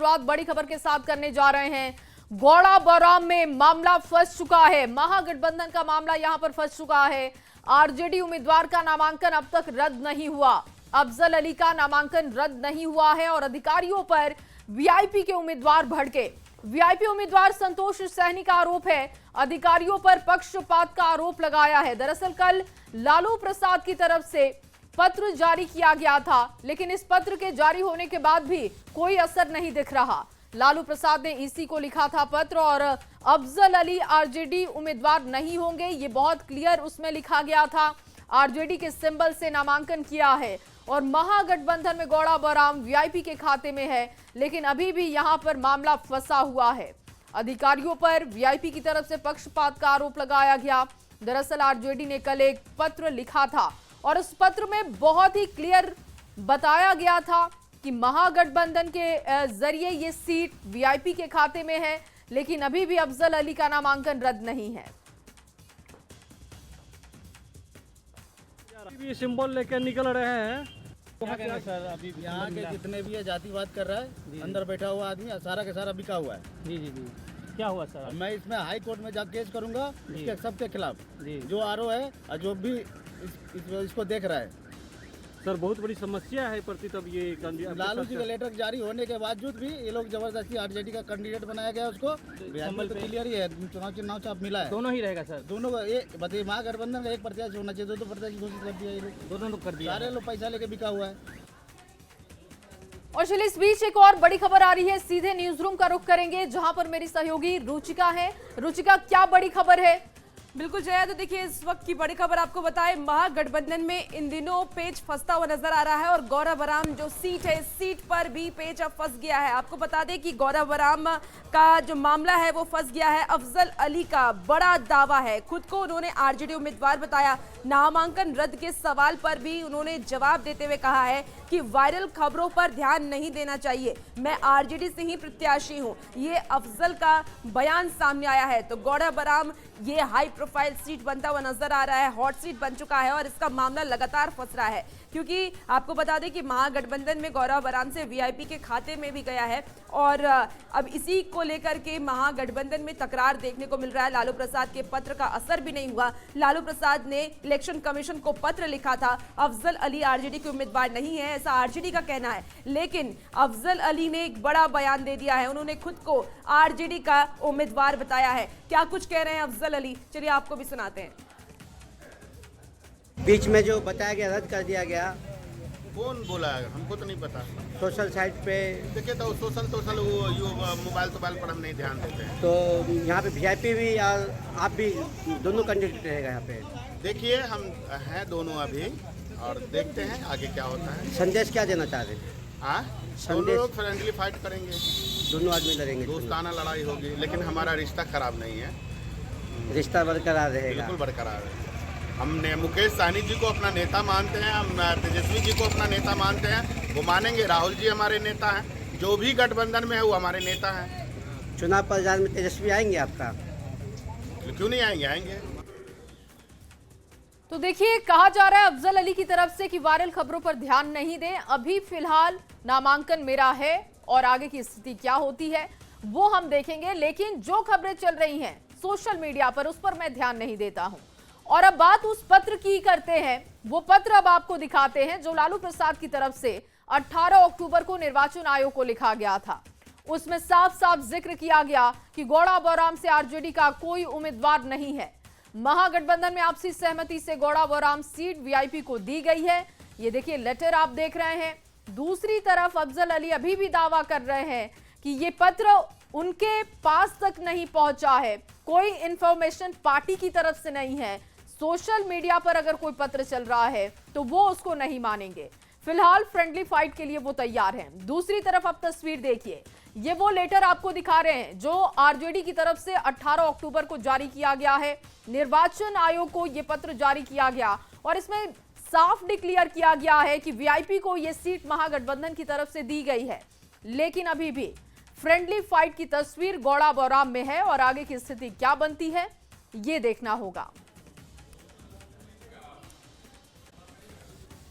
शुरुआत बड़ी खबर के साथ करने जा रहे हैं। गौड़ा बौराम में मामला फंस चुका है, महागठबंधन का मामला यहां पर फंस चुका है। आरजेडी उम्मीदवार का नामांकन अब तक रद्द नहीं हुआ। अफजल अली का नामांकन रद्द नहीं हुआ है और अधिकारियों पर वीआईपी के उम्मीदवार भड़के। वीआईपी उम्मीदवार संतोष सहनी का आरोप है, अधिकारियों पर पक्षपात का आरोप लगाया है। दरअसल कल लालू प्रसाद की तरफ से पत्र जारी किया गया था, लेकिन इस पत्र के जारी होने के बाद भी कोई असर नहीं दिख रहा। लालू प्रसाद ने ईसी को लिखा था पत्र और अफजल अली आरजेडी उम्मीदवार नहीं होंगे, ये बहुत क्लियर उसमें लिखा गया था। आरजेडी के सिंबल से नामांकन किया है और महागठबंधन में गौड़ा बौराम वीआईपी के खाते में है, लेकिन अभी भी यहां पर मामला फंसा हुआ है। अधिकारियों पर वीआईपी की तरफ से पक्षपात का आरोप लगाया गया। दरअसल आरजेडी ने कल एक पत्र लिखा था और उस पत्र में बहुत ही क्लियर बताया गया था कि महागठबंधन के जरिए ये सीट वीआईपी के खाते में है, लेकिन अभी भी अफजल अली का नामांकन रद्द नहीं है। अभी सिंबल लेकर निकल रहे हैं। क्या कह रहे हैं सर? अभी यहाँ के जितने भी है जातिवाद कर रहा है, अंदर बैठा हुआ आदमी सारा के सारा बिका हुआ है। जी जी जी, क्या हुआ सर? मैं इसमें हाई कोर्ट में जा केस करूंगा इसके सबके खिलाफ, जी। जो आरोप है और जो भी इसको देख रहा है। सर बहुत बड़ी समस्या है प्रति तब ये लालू जी का लेटर जारी होने के बावजूद भी ये लोग जबरदस्ती आरजेडी का कैंडिडेट बनाया गया उसको। तो क्लियर ही है, चुनाव चाप मिला है, दोनों ही रहेगा सर। दोनों का ये बताइए, महागठबंधन का एक प्रत्याशी होना चाहिए, दो प्रत्याशी घोषित कर दिया ये लोग, दोनों लोग कर दिया, सारे लोग पैसा लेके बिका हुआ है। और चलिए इस बीच एक और बड़ी खबर आ रही है, सीधे न्यूज रूम का रुख करेंगे जहां पर मेरी सहयोगी रुचिका है। रुचिका, क्या बड़ी खबर है? बिल्कुल जया, तो देखिए इस वक्त की बड़ी खबर आपको बताएं, महागठबंधन में इन दिनों पेच फंसता हुआ नजर आ रहा है और गौड़ा बौराम जो सीट है, इस सीट पर भी पेच अब फंस गया है। आपको बता दें कि गौड़ा बौराम का जो मामला है वो फंस गया है। अफजल अली का बड़ा दावा है, खुद को उन्होंने आरजेडी उम्मीदवार बताया। नामांकन रद्द के सवाल पर भी उन्होंने जवाब देते हुए कहा है कि वायरल खबरों पर ध्यान नहीं देना चाहिए, मैं आरजेडी से ही प्रत्याशी हूं। ये अफजल का बयान सामने आया है। तो गौड़ा बौराम ये हाई प्रोफाइल सीट बनता हुआ नजर आ रहा है, हॉट सीट बन चुका है और इसका मामला लगातार फंस रहा है, क्योंकि आपको बता दें कि महागठबंधन में गौड़ा बौराम से वीआईपी के खाते में भी गया है और अब इसी को लेकर के महागठबंधन में तकरार देखने को मिल रहा है। लालू प्रसाद के पत्र का असर भी नहीं हुआ। लालू प्रसाद ने इलेक्शन कमीशन को पत्र लिखा था, अफजल अली आरजेडी के उम्मीदवार नहीं है, ऐसा आरजेडी का कहना है, लेकिन अफजल अली ने एक बड़ा बयान दे दिया है, उन्होंने खुद को आरजेडी का उम्मीदवार बताया है। क्या कुछ कह रहे हैं अफजल अली, चलिए आपको भी सुनाते हैं। बीच में जो बताया गया रद्द कर दिया गया, कौन बोला है? हमको तो नहीं पता। सोशल साइट पे देखिए तो सोशल वो मोबाइल पर हम नहीं ध्यान देते हैं। तो यहाँ पे वीआईपी भी और आप भी दोनों कैंडिडेट रहेगा यहाँ पे। देखिए हम हैं दोनों अभी और देखते हैं आगे क्या होता है। संदेश क्या देना चाह रहे थे? हाँ, दोनों लोग फ्रेंडली फाइट करेंगे, दोनों आदमी लड़ेंगे, दोस्ताना लड़ाई होगी, लेकिन हमारा रिश्ता खराब नहीं है, रिश्ता बरकरार रहेगा, बिल्कुल बरकरार है। हमने मुकेश सहनी जी को अपना नेता मानते हैं, हम तेजस्वी जी को अपना नेता मानते हैं, वो मानेंगे। राहुल जी हमारे नेता हैं, जो भी गठबंधन में है वो हमारे नेता हैं। चुनाव प्रचार में तेजस्वी आएंगे आपका? क्यों नहीं आएंगे, आएंगे। तो देखिए, कहा जा रहा है अफजल अली की तरफ से कि वायरल खबरों पर ध्यान नहीं दें, अभी फिलहाल नामांकन मेरा है और आगे की स्थिति क्या होती है वो हम देखेंगे, लेकिन जो खबरें चल रही हैं सोशल मीडिया पर उस पर मैं ध्यान नहीं देता हूं। और अब बात उस पत्र की करते हैं, वो पत्र अब आपको दिखाते हैं जो लालू प्रसाद की तरफ से 18 अक्टूबर को निर्वाचन आयोग को लिखा गया था। उसमें साफ साफ जिक्र किया गया कि गौड़ा बौराम से आरजेडी का कोई उम्मीदवार नहीं है। महागठबंधन में आपसी सहमति से गौड़ा बौराम सीट वीआईपी को दी गई है। ये देखिए लेटर आप देख रहे हैं। दूसरी तरफ अफजल अली अभी भी दावा कर रहे हैं कि ये पत्र उनके पास तक नहीं पहुंचा है, कोई इंफॉर्मेशन पार्टी की तरफ से नहीं है। सोशल मीडिया पर अगर कोई पत्र चल रहा है तो वो उसको नहीं मानेंगे। फिलहाल फ्रेंडली फाइट के लिए वो तैयार हैं। दूसरी तरफ आप तस्वीर देखिए, ये वो लेटर आपको दिखा रहे हैं जो आरजेडी की तरफ से 18 अक्टूबर को जारी किया गया है। निर्वाचन आयोग को ये पत्र जारी किया गया और इसमें साफ डिक्लेयर किया गया है कि वीआईपी को ये सीट महागठबंधन की तरफ से दी गई है, लेकिन अभी भी फ्रेंडली फाइट की तस्वीर गौड़ा बौराम में है और आगे की स्थिति क्या बनती है ये देखना होगा।